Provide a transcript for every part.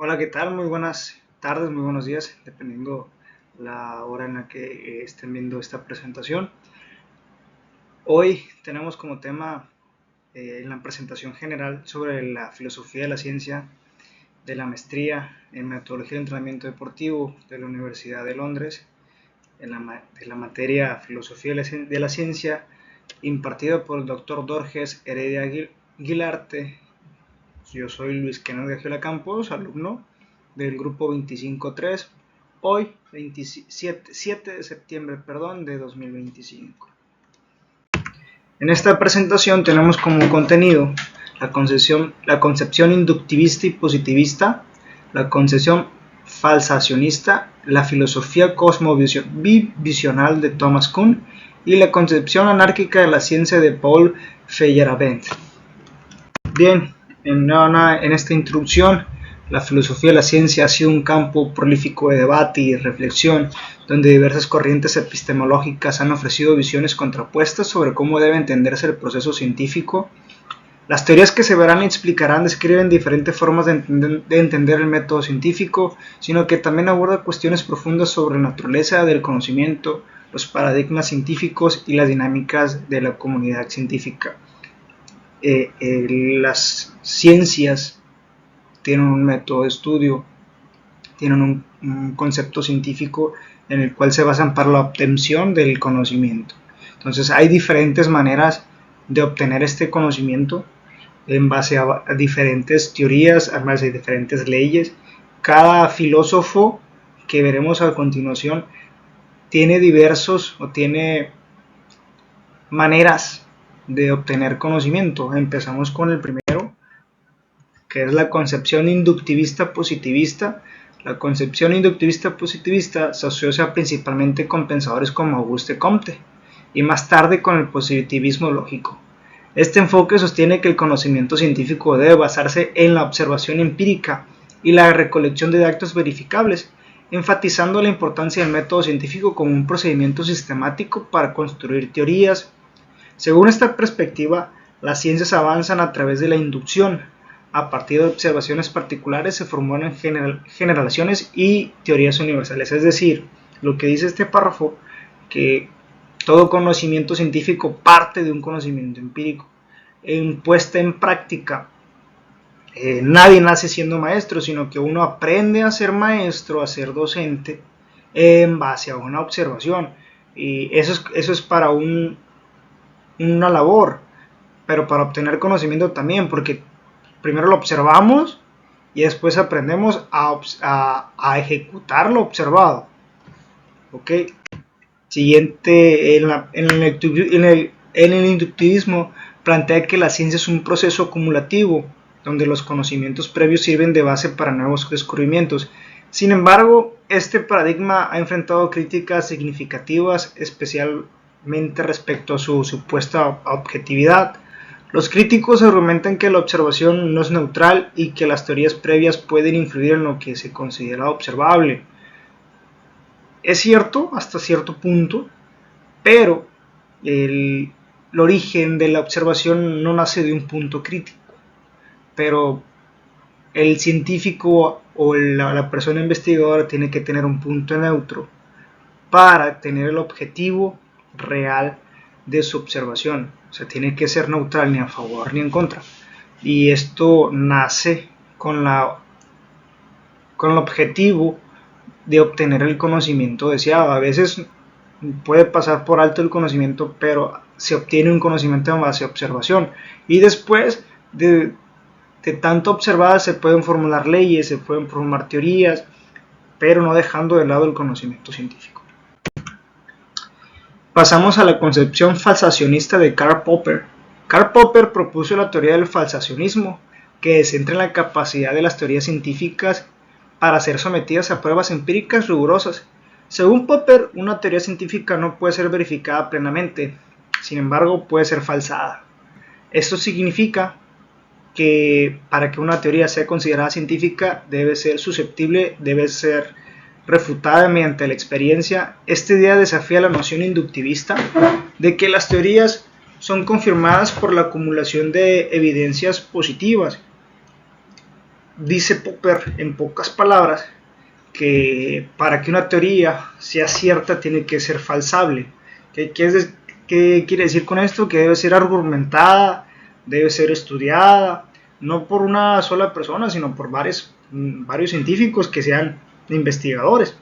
Hola, ¿qué tal? Muy buenas tardes, muy buenos días, dependiendo la hora en la que estén viendo esta presentación. Hoy tenemos como tema en la presentación general sobre la filosofía de la ciencia de la maestría en metodología de entrenamiento deportivo de la Universidad de Londres, de la materia filosofía de la ciencia impartida por el doctor Dorges Heredia Guilarte. Yo soy Luis Kenneth Gagiola Campos, alumno del grupo 25.3, hoy 7 de septiembre de 2025. En esta presentación tenemos como contenido la concepción inductivista y positivista, la concepción falsacionista, la filosofía cosmovisional de Thomas Kuhn y la concepción anárquica de la ciencia de Paul Feyerabend. Bien, en esta introducción, la filosofía de la ciencia ha sido un campo prolífico de debate y reflexión, donde diversas corrientes epistemológicas han ofrecido visiones contrapuestas sobre cómo debe entenderse el proceso científico. Las teorías que se verán y explicarán describen diferentes formas de entender el método científico, sino que también aborda cuestiones profundas sobre la naturaleza del conocimiento, los paradigmas científicos y las dinámicas de la comunidad científica. Las ciencias tienen un método de estudio, tienen un concepto científico en el cual se basan para la obtención del conocimiento. Entonces hay diferentes maneras de obtener este conocimiento en base a diferentes teorías, en base a diferentes leyes. Cada filósofo que veremos a continuación tiene tiene maneras de obtener conocimiento. Empezamos con el primero, que es la concepción inductivista positivista. La concepción inductivista positivista se asocia principalmente con pensadores como Auguste Comte y más tarde con el positivismo lógico. Este enfoque sostiene que el conocimiento científico debe basarse en la observación empírica y la recolección de datos verificables, enfatizando la importancia del método científico como un procedimiento sistemático para construir teorías. Según esta perspectiva, las ciencias avanzan a través de la inducción. A partir de observaciones particulares se formulan generalizaciones y teorías universales. Es decir, lo que dice este párrafo, que todo conocimiento científico parte de un conocimiento empírico. En puesta en práctica, nadie nace siendo maestro, sino que uno aprende a ser maestro, a ser docente, en base a una observación. Y eso es para una labor, pero para obtener conocimiento también, porque primero lo observamos y después aprendemos a ejecutar lo observado. ¿Ok? Siguiente, en el inductivismo plantea que la ciencia es un proceso acumulativo, donde los conocimientos previos sirven de base para nuevos descubrimientos. Sin embargo, este paradigma ha enfrentado críticas significativas, especialmente respecto a su supuesta objetividad. Los críticos argumentan que la observación no es neutral y que las teorías previas pueden influir en lo que se considera observable. Es cierto hasta cierto punto, pero el origen de la observación no nace de un punto crítico. Pero el científico o la persona investigadora tiene que tener un punto neutro para tener el objetivo real de su observación. O sea, tiene que ser neutral, ni a favor ni en contra. Y esto nace con el objetivo de obtener el conocimiento deseado. A veces puede pasar por alto el conocimiento, pero se obtiene un conocimiento en base a observación. Y después de tanto observar se pueden formular leyes, se pueden formar teorías, pero no dejando de lado el conocimiento científico. Pasamos a la concepción falsacionista de Karl Popper. Karl Popper propuso la teoría del falsacionismo, que se centra en la capacidad de las teorías científicas para ser sometidas a pruebas empíricas rigurosas. Según Popper, una teoría científica no puede ser verificada plenamente, sin embargo puede ser falsada. Esto significa que para que una teoría sea considerada científica debe ser susceptible, debe ser refutada mediante la experiencia. Esta idea desafía la noción inductivista de que las teorías son confirmadas por la acumulación de evidencias positivas. dice Popper en pocas palabras que para que una teoría sea cierta tiene que ser falsable. ¿Qué quiere decir con esto? Que debe ser argumentada, debe ser estudiada, no por una sola persona, sino por varios científicos que sean investigadores.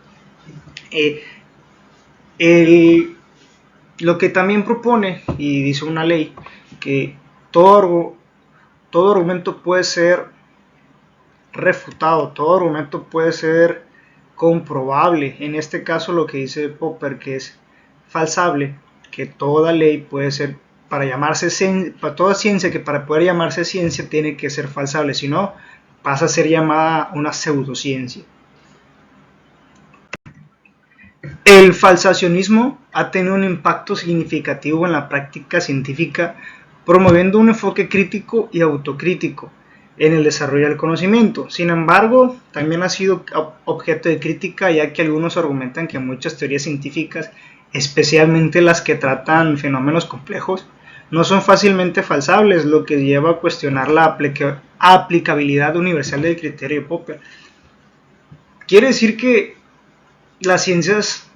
Lo que también propone, y dice una ley, que todo argumento puede ser refutado, todo argumento puede ser comprobable. En este caso lo que dice Popper, que es falsable, que toda ley puede ser, para toda ciencia, que para poder llamarse ciencia tiene que ser falsable, si no pasa a ser llamada una pseudociencia. El falsacionismo ha tenido un impacto significativo en la práctica científica, promoviendo un enfoque crítico y autocrítico en el desarrollo del conocimiento. Sin embargo, también ha sido objeto de crítica, ya que algunos argumentan que muchas teorías científicas, especialmente las que tratan fenómenos complejos, no son fácilmente falsables, lo que lleva a cuestionar la aplicabilidad universal del criterio de Popper. Quiere decir que las ciencias,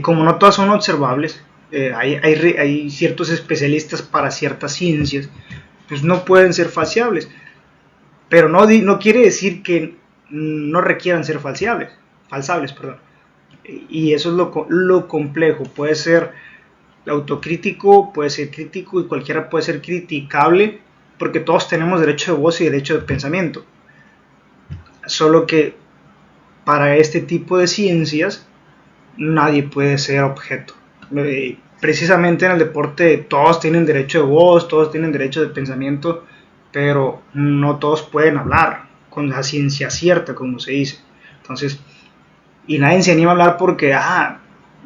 como no todas son observables, hay ciertos especialistas para ciertas ciencias, pues no pueden ser falsables, pero no quiere decir que no requieran ser falsables, y eso es lo complejo. Puede ser autocrítico, puede ser crítico, y cualquiera puede ser criticable, porque todos tenemos derecho de voz y derecho de pensamiento, solo que para este tipo de ciencias nadie puede ser objeto. Precisamente en el deporte todos tienen derecho de voz, todos tienen derecho de pensamiento, pero no todos pueden hablar con la ciencia cierta, como se dice. Entonces, y nadie se anima a hablar porque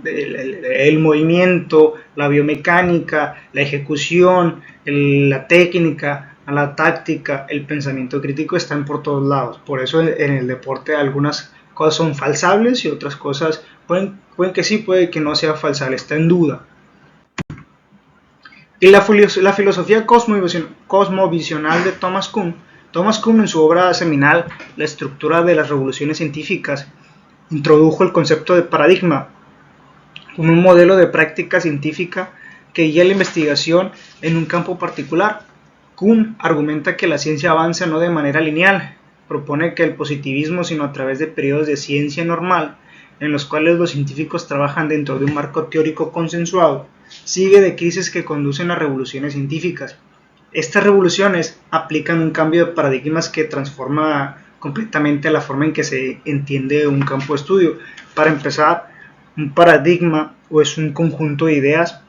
el movimiento, la biomecánica, la ejecución, la técnica, la táctica, el pensamiento crítico están por todos lados. Por eso en el deporte algunas cosas son falsables y otras cosas pueden que sí, puede que no sea falsable, está en duda. Y la filosofía cosmovisional de Thomas Kuhn en su obra seminal La estructura de las revoluciones científicas introdujo el concepto de paradigma como un modelo de práctica científica que guía la investigación en un campo particular. Kuhn argumenta que la ciencia avanza no de manera lineal, propone que el positivismo, sino a través de periodos de ciencia normal, en los cuales los científicos trabajan dentro de un marco teórico consensuado, sigue de crisis que conducen a revoluciones científicas. Estas revoluciones aplican un cambio de paradigmas que transforma completamente la forma en que se entiende un campo de estudio. Para empezar, un paradigma es un conjunto de ideas,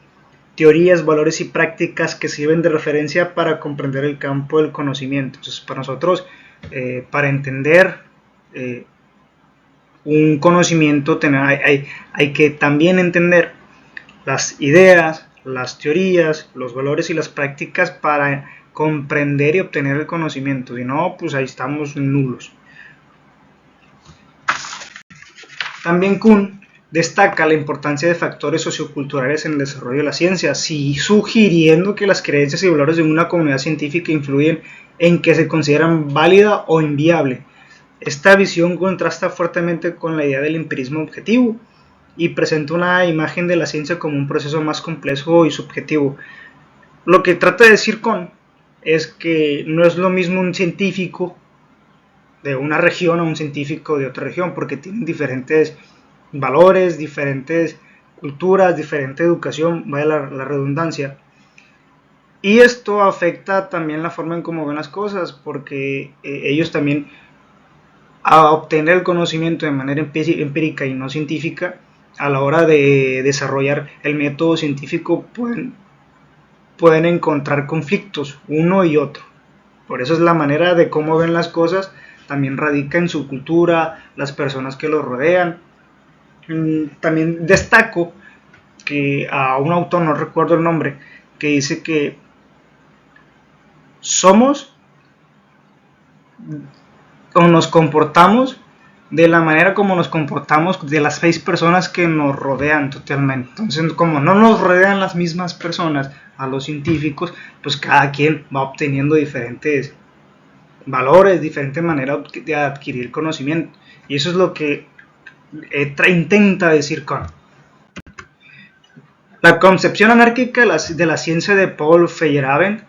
teorías, valores y prácticas que sirven de referencia para comprender el campo del conocimiento. Entonces, para nosotros, para entender un conocimiento, hay que también entender las ideas, las teorías, los valores y las prácticas para comprender y obtener el conocimiento. Si no, pues ahí estamos nulos. También Kuhn destaca la importancia de factores socioculturales en el desarrollo de la ciencia, sugiriendo que las creencias y valores de una comunidad científica influyen en que se consideran válida o inviable. Esta visión contrasta fuertemente con la idea del empirismo objetivo y presenta una imagen de la ciencia como un proceso más complejo y subjetivo. Lo que trata de decir Kuhn es que no es lo mismo un científico de una región a un científico de otra región, porque tienen diferentes valores, diferentes culturas, diferente educación, vaya la redundancia. Y esto afecta también la forma en cómo ven las cosas, porque ellos también, a obtener el conocimiento de manera empírica y no científica, a la hora de desarrollar el método científico pueden encontrar conflictos, uno y otro. Por eso es la manera de cómo ven las cosas, también radica en su cultura, las personas que los rodean. También destaco que a un autor, no recuerdo el nombre, que dice que somos o nos comportamos de la manera como nos comportamos de las 6 personas que nos rodean totalmente. Entonces, como no nos rodean las mismas personas a los científicos, pues cada quien va obteniendo diferentes valores, diferente manera de adquirir conocimiento. Y eso es lo que intenta decir Kant. La concepción anárquica de la ciencia de Paul Feyerabend.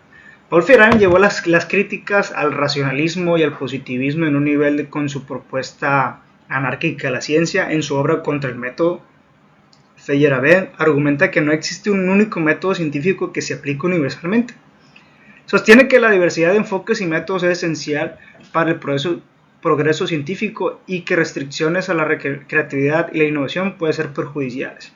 Paul Feyerabend llevó las críticas al racionalismo y al positivismo en un nivel con su propuesta anárquica de la ciencia en su obra Contra el método. Feyerabend argumenta que no existe un único método científico que se aplique universalmente. Sostiene que la diversidad de enfoques y métodos es esencial para el progreso científico y que restricciones a la creatividad y la innovación pueden ser perjudiciales.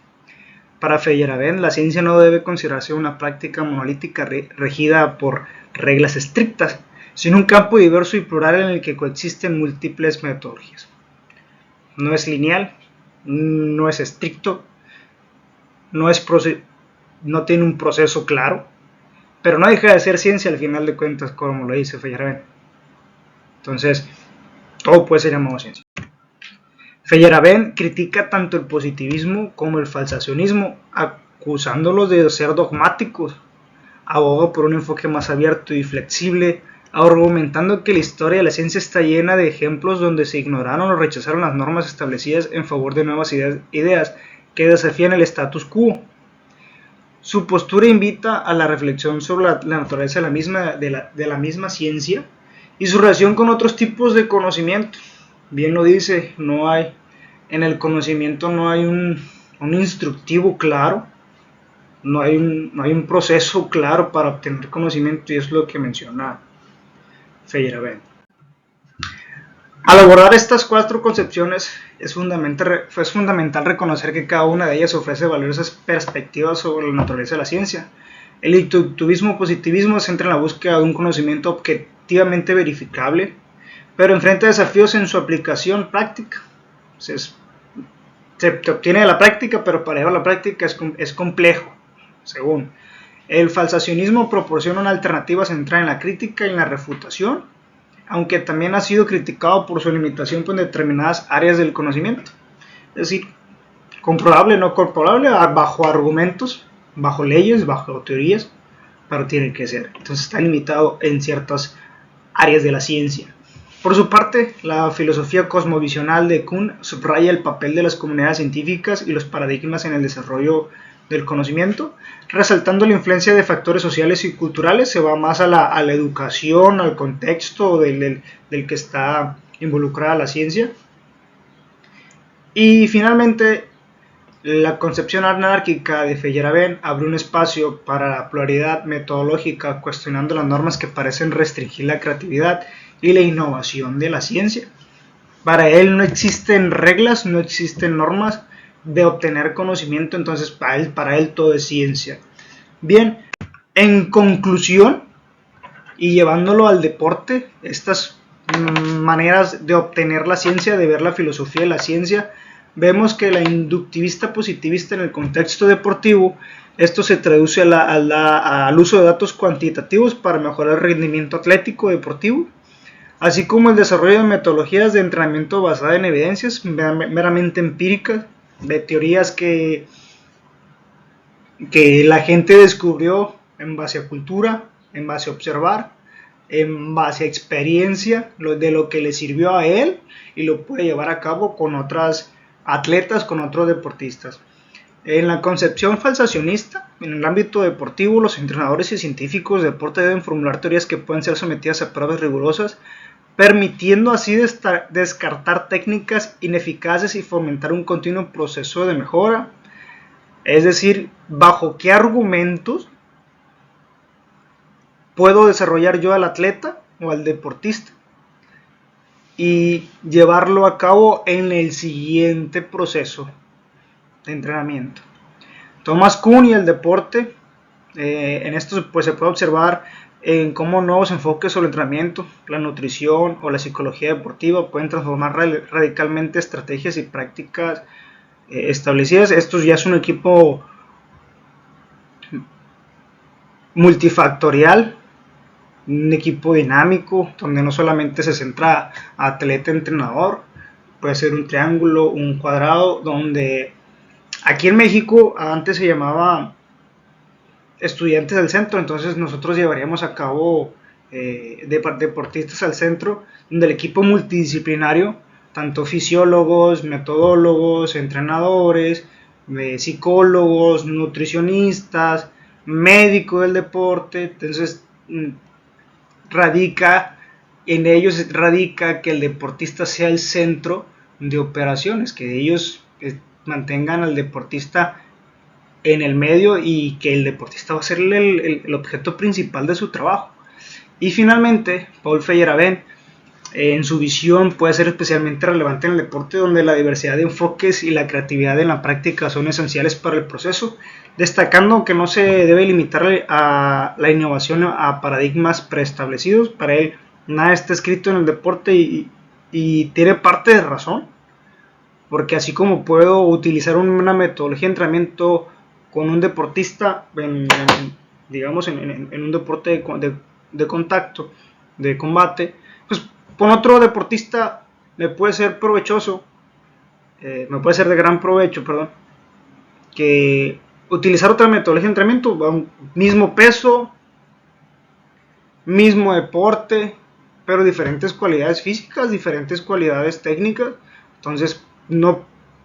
Para Feyerabend, la ciencia no debe considerarse una práctica monolítica regida por reglas estrictas, sino un campo diverso y plural en el que coexisten múltiples metodologías. No es lineal, no es estricto, no tiene un proceso claro, pero no deja de ser ciencia al final de cuentas, como lo dice Feyerabend. Entonces, todo puede ser llamado ciencia. Feyerabend critica tanto el positivismo como el falsacionismo, acusándolos de ser dogmáticos. Aboga por un enfoque más abierto y flexible, argumentando que la historia de la ciencia está llena de ejemplos donde se ignoraron o rechazaron las normas establecidas en favor de nuevas ideas que desafían el status quo. Su postura invita a la reflexión sobre la naturaleza de la misma ciencia y su relación con otros tipos de conocimiento. Bien lo dice, en el conocimiento no hay un instructivo claro, no hay un proceso claro para obtener conocimiento, y es lo que menciona Feyerabend. Al abordar estas 4 concepciones es fundamental reconocer que cada una de ellas ofrece valiosas perspectivas sobre la naturaleza de la ciencia. El inductivismo-positivismo se centra en la búsqueda de un conocimiento objetivamente verificable, pero enfrenta desafíos en su aplicación práctica. Se obtiene de la práctica, pero para llevar a la práctica es complejo, según. El falsacionismo proporciona una alternativa centrada en la crítica y en la refutación, aunque también ha sido criticado por su limitación con determinadas áreas del conocimiento. Es decir, comprobable, no comprobable, bajo argumentos, bajo leyes, bajo teorías, pero tiene que ser. Entonces está limitado en ciertas áreas de la ciencia. Por su parte, la filosofía cosmovisional de Kuhn subraya el papel de las comunidades científicas y los paradigmas en el desarrollo del conocimiento, resaltando la influencia de factores sociales y culturales. Se va más a la educación, al contexto del que está involucrada la ciencia. Y finalmente, la concepción anárquica de Feyerabend abre un espacio para la pluralidad metodológica, cuestionando las normas que parecen restringir la creatividad y la innovación de la ciencia. Para él no existen reglas, no existen normas de obtener conocimiento, entonces para él todo es ciencia. Bien, en conclusión, y llevándolo al deporte, estas maneras de obtener la ciencia, de ver la filosofía de la ciencia, vemos que la inductivista positivista en el contexto deportivo, esto se traduce al uso de datos cuantitativos para mejorar el rendimiento atlético deportivo, así como el desarrollo de metodologías de entrenamiento basadas en evidencias meramente empíricas, de teorías que la gente descubrió en base a cultura, en base a observar, en base a experiencia, de lo que le sirvió a él, y lo puede llevar a cabo con otras atletas, con otros deportistas. En la concepción falsacionista, en el ámbito deportivo, los entrenadores y científicos de deporte deben formular teorías que pueden ser sometidas a pruebas rigurosas, permitiendo así descartar técnicas ineficaces y fomentar un continuo proceso de mejora. Es decir, bajo qué argumentos puedo desarrollar yo al atleta o al deportista y llevarlo a cabo en el siguiente proceso de entrenamiento. Thomas Kuhn y el deporte, en esto pues, se puede observar en cómo nuevos enfoques sobre el entrenamiento, la nutrición o la psicología deportiva pueden transformar radicalmente estrategias y prácticas establecidas. Esto ya es un equipo multifactorial, un equipo dinámico, donde no solamente se centra atleta-entrenador, puede ser un triángulo, un cuadrado, donde aquí en México antes se llamaba estudiantes del centro, entonces nosotros llevaríamos a cabo deportistas al centro, donde el equipo multidisciplinario, tanto fisiólogos, metodólogos, entrenadores, psicólogos, nutricionistas, médico del deporte, entonces en ellos radica que el deportista sea el centro de operaciones, que ellos mantengan al deportista en el medio y que el deportista va a ser el objeto principal de su trabajo. Y finalmente, Paul Feyerabend, en su visión, puede ser especialmente relevante en el deporte, donde la diversidad de enfoques y la creatividad en la práctica son esenciales para el proceso, destacando que no se debe limitar a la innovación a paradigmas preestablecidos. Para él, nada está escrito en el deporte y tiene parte de razón, porque así como puedo utilizar una metodología de entrenamiento con un deportista digamos en un deporte de contacto, de combate, pues con otro deportista me puede ser provechoso, me puede ser de gran provecho, perdón, que utilizar otra metodología de entrenamiento, mismo peso, mismo deporte, pero diferentes cualidades físicas, diferentes cualidades técnicas. Entonces,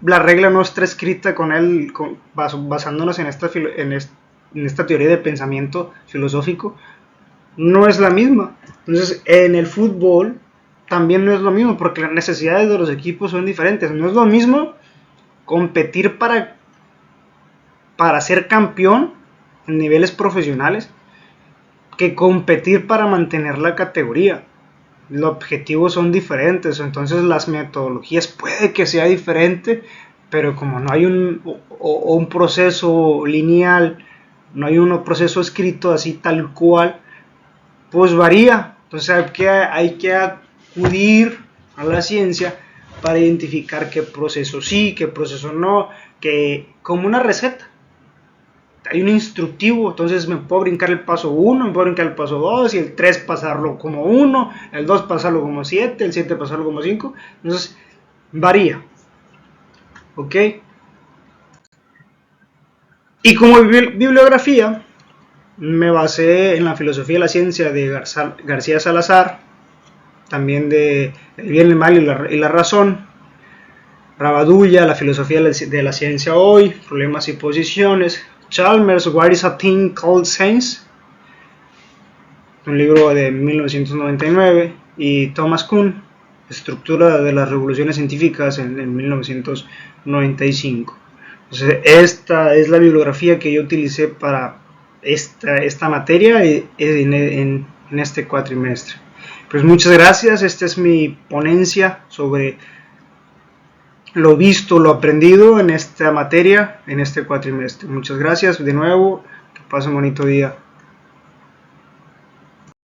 la regla no está escrita con él basándonos en esta teoría de pensamiento filosófico, no es la misma. Entonces, en el fútbol también no es lo mismo, porque las necesidades de los equipos son diferentes. No es lo mismo competir para ser campeón en niveles profesionales que competir para mantener la categoría. Los objetivos son diferentes, entonces las metodologías puede que sea diferente, pero como no hay un proceso lineal, no hay un proceso escrito así tal cual, pues varía. Entonces hay que acudir a la ciencia para identificar qué proceso sí, qué proceso no, como una receta. Hay un instructivo, entonces me puedo brincar el paso 1, me puedo brincar el paso 2, y el 3 pasarlo como 1, el 2 pasarlo como 7, el 7 pasarlo como 5, entonces varía, ¿ok? Y como bibliografía, me basé en la filosofía de la ciencia de García Salazar, también de El bien, el mal y la razón, Rabadulla, la filosofía de la ciencia hoy, problemas y posiciones, Chalmers, What is a Thing Called Science, un libro de 1999, y Thomas Kuhn, Estructura de las revoluciones científicas, en 1995. Entonces, esta es la bibliografía que yo utilicé para esta materia en este cuatrimestre. Pues muchas gracias, esta es mi ponencia sobre lo visto, lo aprendido en esta materia, en este cuatrimestre. Muchas gracias de nuevo, que pasen un bonito día.